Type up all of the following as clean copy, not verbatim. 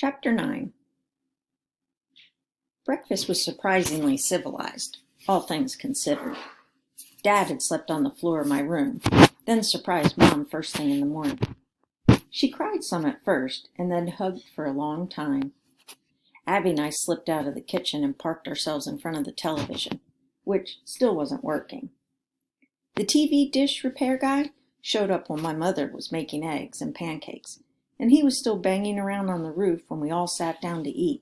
Chapter 9. Breakfast was surprisingly civilized, all things considered. Dad had slept on the floor of my room, then surprised Mom first thing in the morning. She cried some at first, and then hugged for a long time. Abby and I slipped out of the kitchen and parked ourselves in front of the television, which still wasn't working. The TV dish repair guy showed up when my mother was making eggs and pancakes, and he was still banging around on the roof when we all sat down to eat.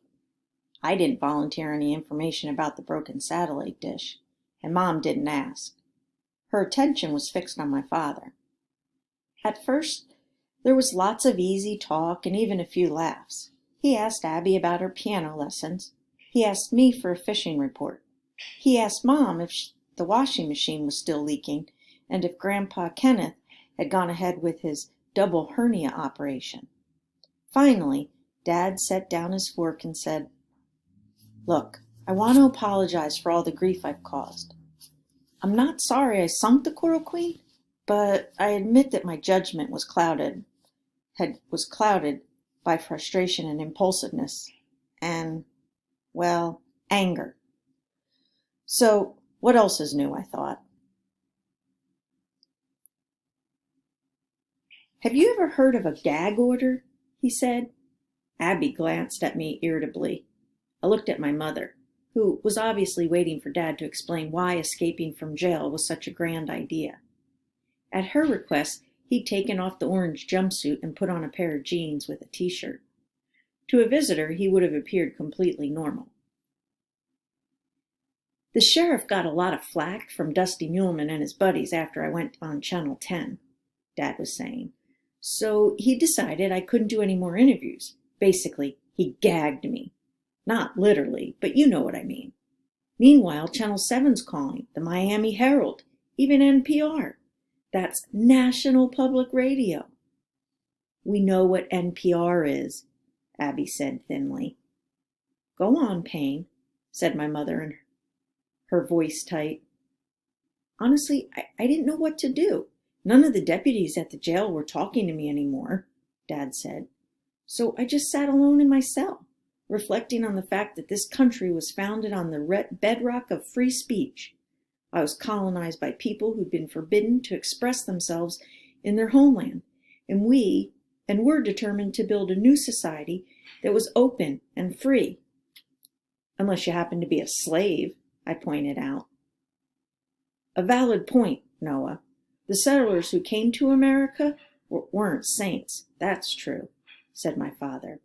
I didn't volunteer any information about the broken satellite dish, and Mom didn't ask. Her attention was fixed on my father. At first, there was lots of easy talk and even a few laughs. He asked Abby about her piano lessons. He asked me for a fishing report. He asked Mom if the washing machine was still leaking and if Grandpa Kenneth had gone ahead with his double hernia operation. Finally, Dad set down his fork and said, "Look, I want to apologize for all the grief I've caused. I'm not sorry I sunk the Coral Queen, but I admit that my judgment was clouded by frustration and impulsiveness and, well, anger. So, what else is new, I thought." "Have you ever heard of a gag order?" he said. Abby glanced at me irritably. I looked at my mother, who was obviously waiting for Dad to explain why escaping from jail was such a grand idea. At her request, he'd taken off the orange jumpsuit and put on a pair of jeans with a t-shirt. To a visitor, he would have appeared completely normal. "The sheriff got a lot of flack from Dusty Muleman and his buddies after I went on Channel 10, Dad was saying. So he decided I couldn't do any more interviews. Basically, he gagged me. Not literally, but you know what I mean. Meanwhile, Channel 7's calling, the Miami Herald, even NPR. That's National Public Radio." "We know what NPR is," Abby said thinly. "Go on, Payne," said my mother, and her voice tight. "Honestly, I didn't know what to do. None of the deputies at the jail were talking to me anymore," Dad said. "So I just sat alone in my cell, reflecting on the fact that this country was founded on the bedrock of free speech. I was colonized by people who'd been forbidden to express themselves in their homeland, and we're determined to build a new society that was open and free." "Unless you happen to be a slave," I pointed out. "A valid point, Noah. The settlers who came to America weren't saints, that's true," said my father.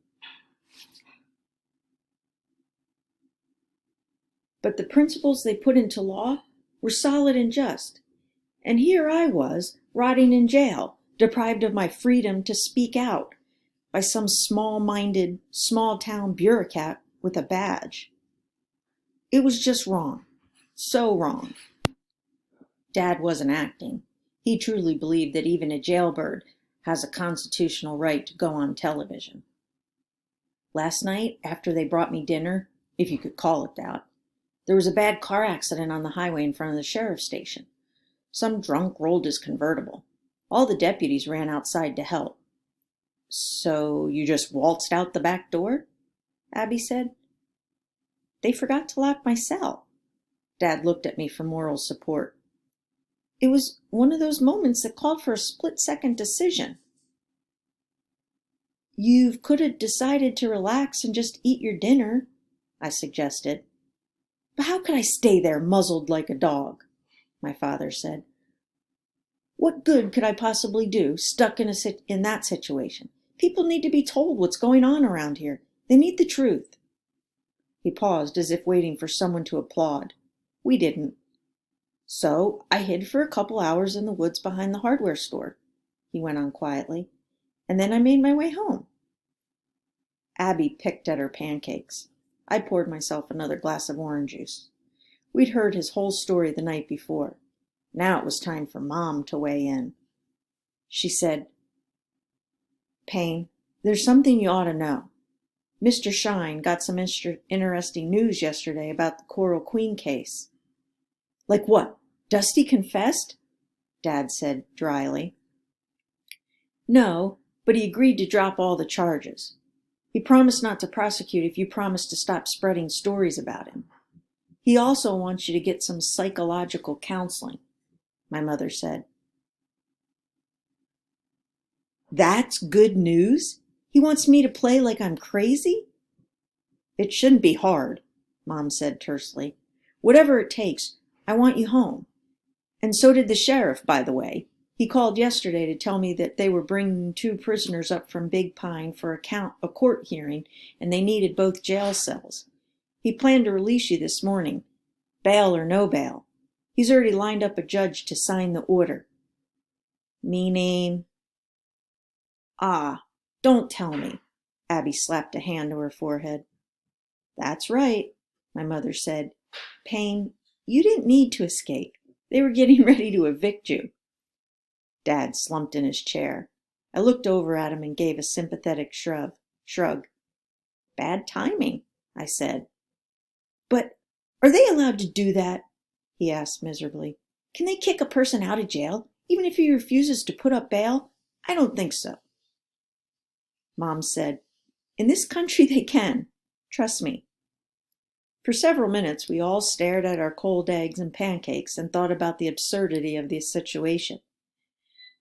"But the principles they put into law were solid and just. And here I was, rotting in jail, deprived of my freedom to speak out by some small-minded, small-town bureaucrat with a badge. It was just wrong. So wrong." Dad wasn't acting. He truly believed that even a jailbird has a constitutional right to go on television. "Last night, after they brought me dinner, if you could call it that, there was a bad car accident on the highway in front of the sheriff's station. Some drunk rolled his convertible. All the deputies ran outside to help." "So you just waltzed out the back door?" Abby said. "They forgot to lock my cell." Dad looked at me for moral support. "It was one of those moments that called for a split-second decision." "You could have decided to relax and just eat your dinner," I suggested. "But how could I stay there muzzled like a dog?" my father said. "What good could I possibly do, stuck in that situation? People need to be told what's going on around here. They need the truth." He paused as if waiting for someone to applaud. We didn't. "So I hid for a couple hours in the woods behind the hardware store," he went on quietly, "and then I made my way home." Abby picked at her pancakes. I poured myself another glass of orange juice. We'd heard his whole story the night before. Now it was time for Mom to weigh in. She said, "Payne, there's something you ought to know. Mr. Shine got some interesting news yesterday about the Coral Queen case." "Like what? Dusty confessed?" Dad said dryly. "No, but he agreed to drop all the charges. He promised not to prosecute if you promise to stop spreading stories about him. He also wants you to get some psychological counseling, my mother said. That's good news? He wants me to play like I'm crazy? It shouldn't be hard, Mom said tersely. Whatever it takes, I want you home. And so did the sheriff, by the way. He called yesterday to tell me that they were bringing 2 prisoners up from Big Pine for a court hearing, and they needed both jail cells. He planned to release you this morning, bail or no bail. He's already lined up a judge to sign the order. Meaning? Ah, don't tell me. Abby slapped a hand to her forehead. That's right, my mother said. Payne, you didn't need to escape. They were getting ready to evict you. Dad slumped in his chair. I looked over at him and gave a sympathetic shrug. Bad timing, I said. But are they allowed to do that? He asked miserably. Can they kick a person out of jail, even if he refuses to put up bail? I don't think so. Mom said, in this country they can. Trust me. For several minutes we all stared at our cold eggs and pancakes and thought about the absurdity of the situation.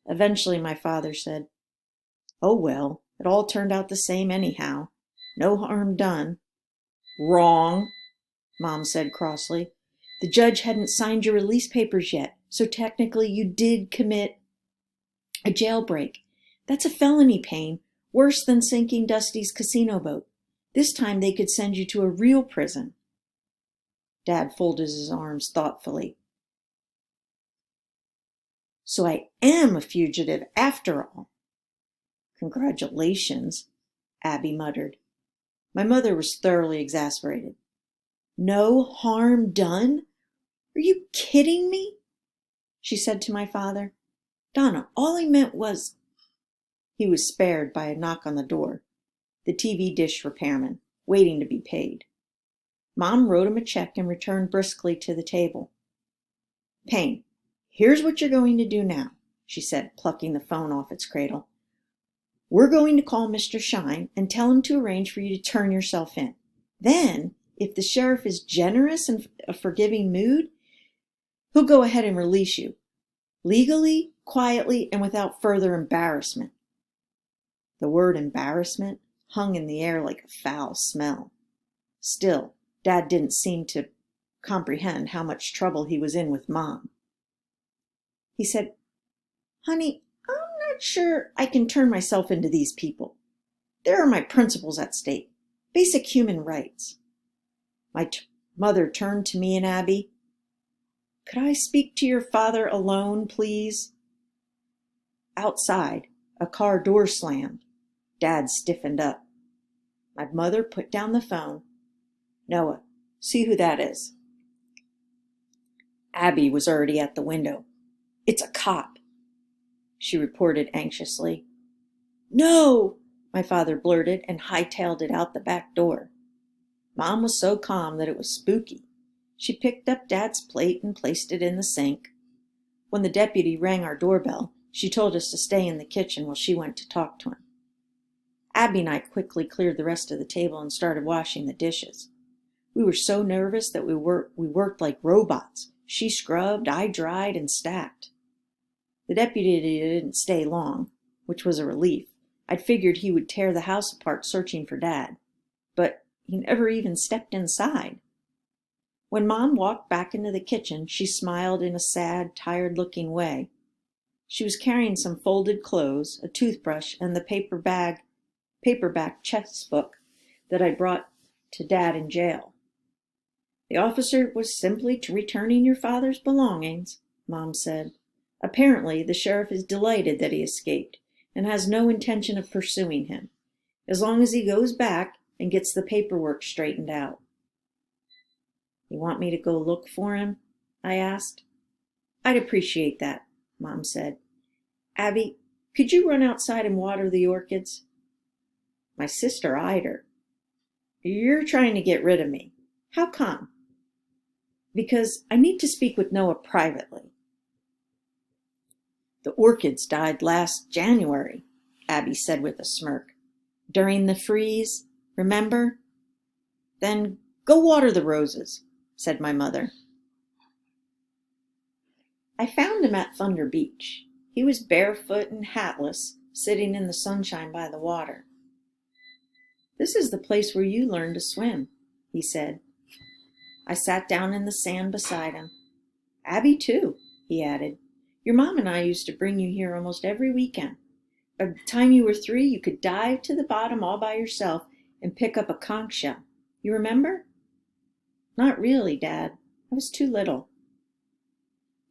Eventually my father said, Oh well, it all turned out the same anyhow. No harm done. Wrong, Mom said crossly. The judge hadn't signed your release papers yet, so technically you did commit a jailbreak. That's a felony, Payne, worse than sinking Dusty's casino boat. This time they could send you to a real prison. Dad folded his arms thoughtfully. So I am a fugitive after all. Congratulations, Abby muttered. My mother was thoroughly exasperated. No harm done? Are you kidding me? She said to my father. Donna, all I meant was... He was spared by a knock on the door. The TV dish repairman, waiting to be paid. Mom wrote him a check and returned briskly to the table. Payne, here's what you're going to do now, she said, plucking the phone off its cradle. We're going to call Mr. Shine and tell him to arrange for you to turn yourself in. Then, if the sheriff is generous and a forgiving mood, he'll go ahead and release you. Legally, quietly, and without further embarrassment. The word embarrassment hung in the air like a foul smell. Still, Dad didn't seem to comprehend how much trouble he was in with Mom. He said, Honey, I'm not sure I can turn myself into these people. There are my principles at stake, basic human rights. My mother turned to me and Abby. Could I speak to your father alone, please? Outside, a car door slammed. Dad stiffened up. My mother put down the phone. Noah, see who that is. Abby was already at the window. It's a cop, she reported anxiously. No, my father blurted and hightailed it out the back door. Mom was so calm that it was spooky. She picked up Dad's plate and placed it in the sink. When the deputy rang our doorbell, she told us to stay in the kitchen while she went to talk to him. Abby and I quickly cleared the rest of the table and started washing the dishes. We were so nervous that we worked like robots. She scrubbed, I dried, and stacked. The deputy didn't stay long, which was a relief. I'd figured he would tear the house apart searching for Dad, but he never even stepped inside. When Mom walked back into the kitchen, she smiled in a sad, tired-looking way. She was carrying some folded clothes, a toothbrush, and the paperback chess book that I brought to Dad in jail. The officer was simply returning your father's belongings, Mom said. Apparently, the sheriff is delighted that he escaped and has no intention of pursuing him, as long as he goes back and gets the paperwork straightened out. You want me to go look for him? I asked. I'd appreciate that, Mom said. Abby, could you run outside and water the orchids? My sister eyed her. You're trying to get rid of me. How come? Because I need to speak with Noah privately. The orchids died last January, Abby said with a smirk. During the freeze, remember? Then go water the roses, said my mother. I found him at Thunder Beach. He was barefoot and hatless, sitting in the sunshine by the water. This is the place where you learned to swim, he said. I sat down in the sand beside him. Abby, too, he added. Your mom and I used to bring you here almost every weekend. By the time you were 3, you could dive to the bottom all by yourself and pick up a conch shell. You remember? Not really, Dad. I was too little.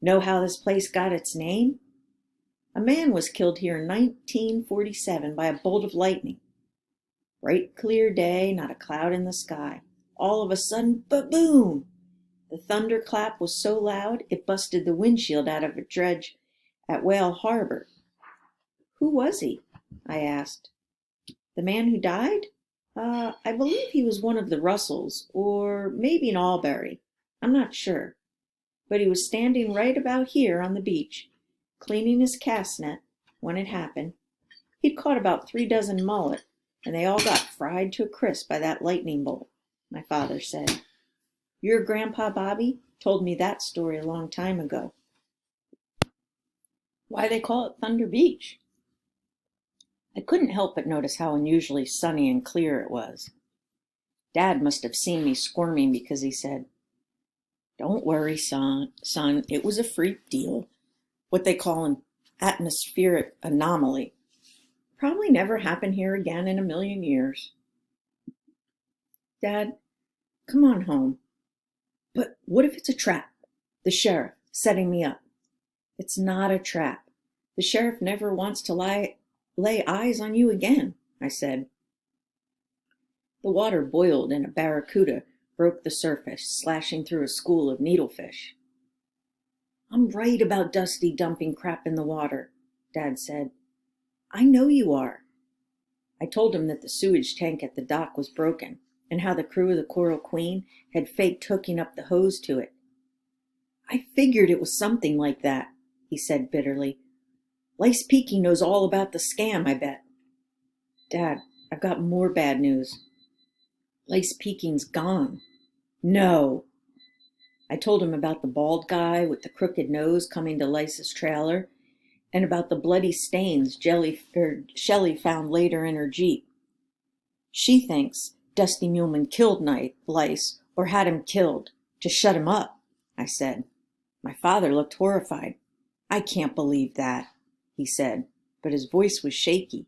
Know how this place got its name? A man was killed here in 1947 by a bolt of lightning. Bright, clear day, not a cloud in the sky. All of a sudden, ba-boom! The thunderclap was so loud it busted the windshield out of a dredge at Whale Harbor. Who was he? I asked. The man who died? I believe he was one of the Russells, or maybe an Albury. I'm not sure. But he was standing right about here on the beach, cleaning his cast net when it happened. He'd caught about 3 dozen mullet, and they all got fried to a crisp by that lightning bolt, my father said. Your Grandpa Bobby told me that story a long time ago. Why they call it Thunder Beach? I couldn't help but notice how unusually sunny and clear it was. Dad must have seen me squirming because he said, Don't worry, son, it was a freak deal. What they call an atmospheric anomaly. Probably never happen here again in a million years. Dad, come on home. But what if it's a trap? The sheriff setting me up. It's not a trap. The sheriff never wants to lay eyes on you again, I said. The water boiled and a barracuda broke the surface, slashing through a school of needlefish. I'm right about Dusty dumping crap in the water, Dad said. I know you are. I told him that the sewage tank at the dock was broken and how the crew of the Coral Queen had faked hooking up the hose to it. I figured it was something like that, he said bitterly. Lace Peking knows all about the scam, I bet. Dad, I've got more bad news. Lace Peking's gone. No. I told him about the bald guy with the crooked nose coming to Lice's trailer and about the bloody stains Shelley found later in her Jeep. She thinks Dusty Muleman killed Lice or had him killed to shut him up, I said. My father looked horrified. I can't believe that, he said, but his voice was shaky.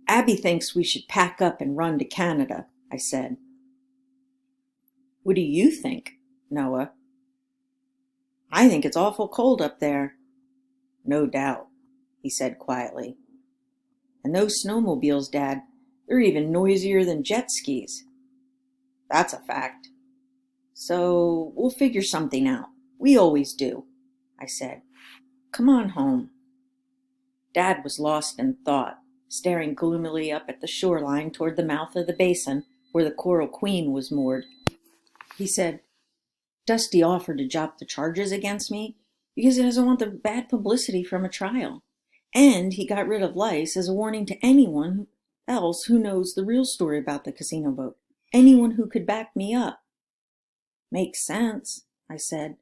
Abby thinks we should pack up and run to Canada, I said. What do you think, Noah? I think it's awful cold up there. No doubt, he said quietly. And those snowmobiles, Dad, they're even noisier than jet skis. That's a fact. So we'll figure something out. We always do, I said. Come on home. Dad was lost in thought, staring gloomily up at the shoreline toward the mouth of the basin where the Coral Queen was moored. He said, Dusty offered to drop the charges against me because he doesn't want the bad publicity from a trial. And he got rid of Lice as a warning to anyone else who knows the real story about the casino boat. Anyone who could back me up. Makes sense, I said.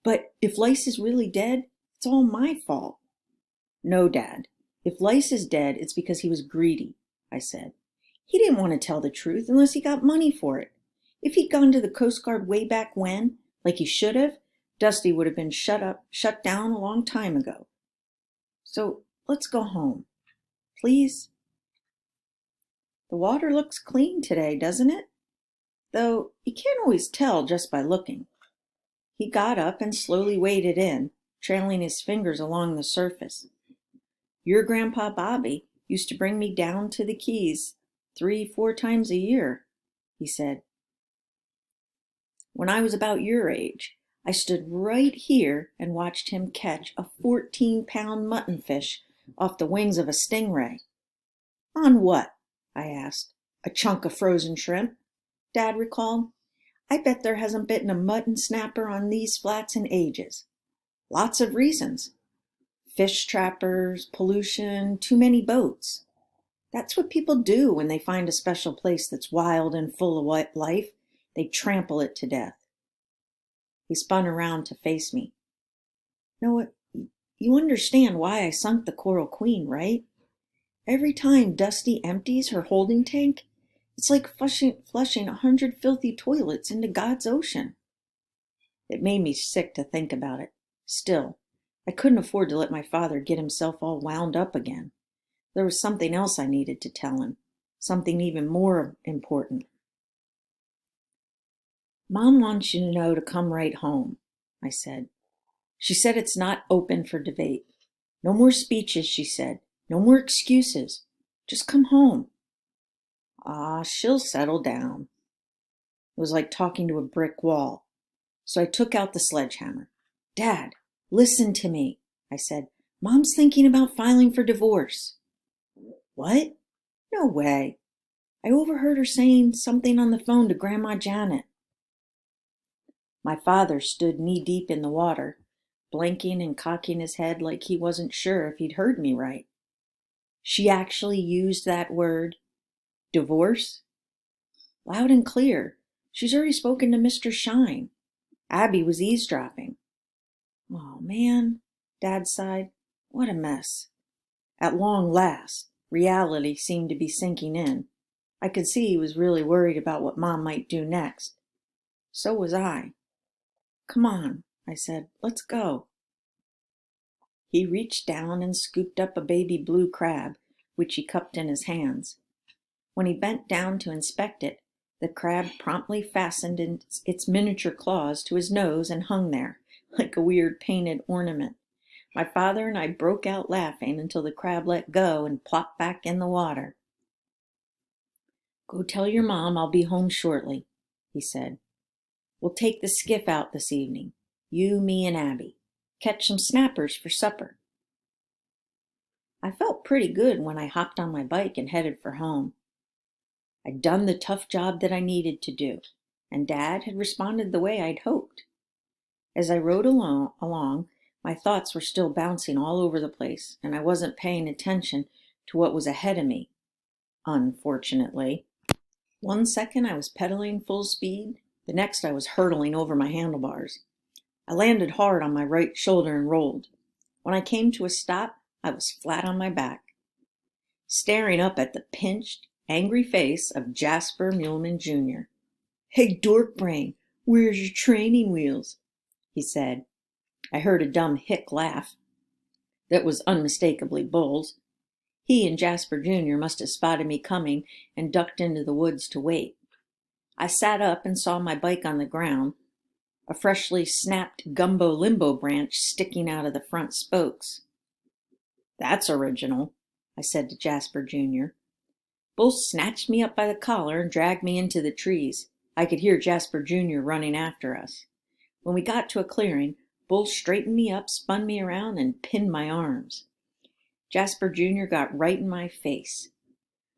But if Lice is really dead, it's all my fault. No, Dad. If Lice is dead, it's because he was greedy, I said. He didn't want to tell the truth unless he got money for it. If he'd gone to the Coast Guard way back when, like he should have, Dusty would have been shut down a long time ago. So let's go home. Please? The water looks clean today, doesn't it? Though you can't always tell just by looking. He got up and slowly waded in, trailing his fingers along the surface. Your Grandpa Bobby used to bring me down to the Keys 3-4 times a year, he said. When I was about your age, I stood right here and watched him catch a 14-pound muttonfish off the wings of a stingray. On what? I asked. A chunk of frozen shrimp? Dad recalled. I bet there hasn't bitten a mutton snapper on these flats in ages. Lots of reasons. Fish trappers, pollution, too many boats. That's what people do when they find a special place that's wild and full of life. They trample it to death. He spun around to face me. Noah, you understand why I sunk the Coral Queen, right? Every time Dusty empties her holding tank, it's like flushing 100 filthy toilets into God's ocean. It made me sick to think about it. Still, I couldn't afford to let my father get himself all wound up again. There was something else I needed to tell him, something even more important. Mom wants you to know to come right home, I said. She said it's not open for debate. No more speeches, she said. No more excuses. Just come home. Ah, she'll settle down. It was like talking to a brick wall. So I took out the sledgehammer. Dad, listen to me, I said. Mom's thinking about filing for divorce. What? No way. I overheard her saying something on the phone to Grandma Janet. My father stood knee-deep in the water, blinking and cocking his head like he wasn't sure if he'd heard me right. She actually used that word, divorce? Loud and clear. She's already spoken to Mr. Shine. Abby was eavesdropping. Oh, man, Dad sighed. What a mess. At long last, reality seemed to be sinking in. I could see he was really worried about what Mom might do next. So was I. Come on, I said. Let's go. He reached down and scooped up a baby blue crab, which he cupped in his hands. When he bent down to inspect it, the crab promptly fastened its miniature claws to his nose and hung there, like a weird painted ornament. My father and I broke out laughing until the crab let go and plopped back in the water. Go tell your mom I'll be home shortly, he said. We'll take the skiff out this evening. You, me, and Abby. Catch some snappers for supper. I felt pretty good when I hopped on my bike and headed for home. I'd done the tough job that I needed to do, and Dad had responded the way I'd hoped. As I rode along, my thoughts were still bouncing all over the place, and I wasn't paying attention to what was ahead of me, unfortunately. One second I was pedaling full speed, the next I was hurtling over my handlebars. I landed hard on my right shoulder and rolled. When I came to a stop, I was flat on my back, staring up at the pinched, angry face of Jasper Muleman Jr. Hey, dork brain, where's your training wheels? He said. I heard a dumb hick laugh that was unmistakably Bull's. He and Jasper Jr. must have spotted me coming and ducked into the woods to wait. I sat up and saw my bike on the ground, a freshly snapped gumbo limbo branch sticking out of the front spokes. That's original, I said to Jasper Jr. Bull snatched me up by the collar and dragged me into the trees. I could hear Jasper Jr. running after us. When we got to a clearing, Bull straightened me up, spun me around, and pinned my arms. Jasper Jr. got right in my face.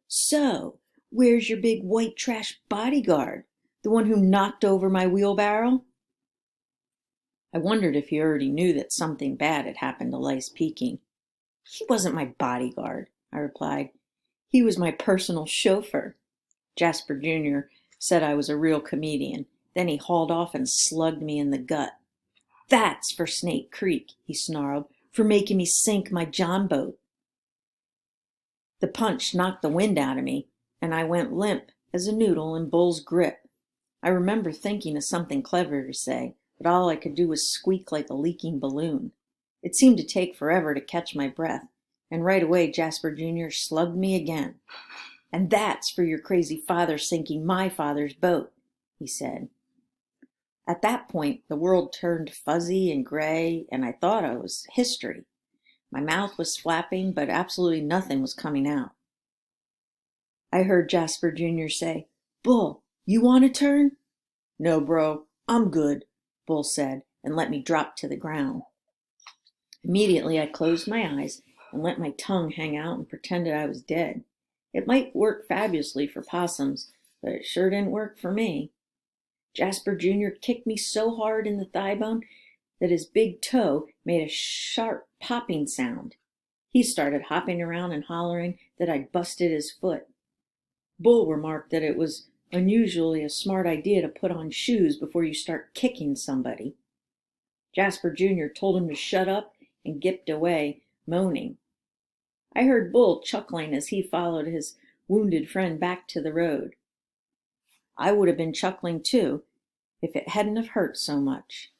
So, where's your big white trash bodyguard? The one who knocked over my wheelbarrow? I wondered if he already knew that something bad had happened to Lice Peking. He wasn't my bodyguard, I replied. He was my personal chauffeur. Jasper Jr. said I was a real comedian. Then he hauled off and slugged me in the gut. That's for Snake Creek, he snarled, for making me sink my John boat. The punch knocked the wind out of me, and I went limp as a noodle in Bull's grip. I remember thinking of something clever to say, but all I could do was squeak like a leaking balloon. It seemed to take forever to catch my breath, and right away Jasper Jr. slugged me again. And that's for your crazy father sinking my father's boat, he said. At that point, the world turned fuzzy and gray, and I thought I was history. My mouth was flapping, but absolutely nothing was coming out. I heard Jasper Jr. say, Bull, you want to turn? No, bro, I'm good, Bull said, and let me drop to the ground. Immediately, I closed my eyes and let my tongue hang out and pretended I was dead. It might work fabulously for possums, but it sure didn't work for me. Jasper Jr. kicked me so hard in the thigh bone that his big toe made a sharp popping sound. He started hopping around and hollering that I'd busted his foot. Bull remarked that it was unusually a smart idea to put on shoes before you start kicking somebody. Jasper Jr. told him to shut up and gipped away, moaning. I heard Bull chuckling as he followed his wounded friend back to the road. I would have been chuckling too, if it hadn't have hurt so much.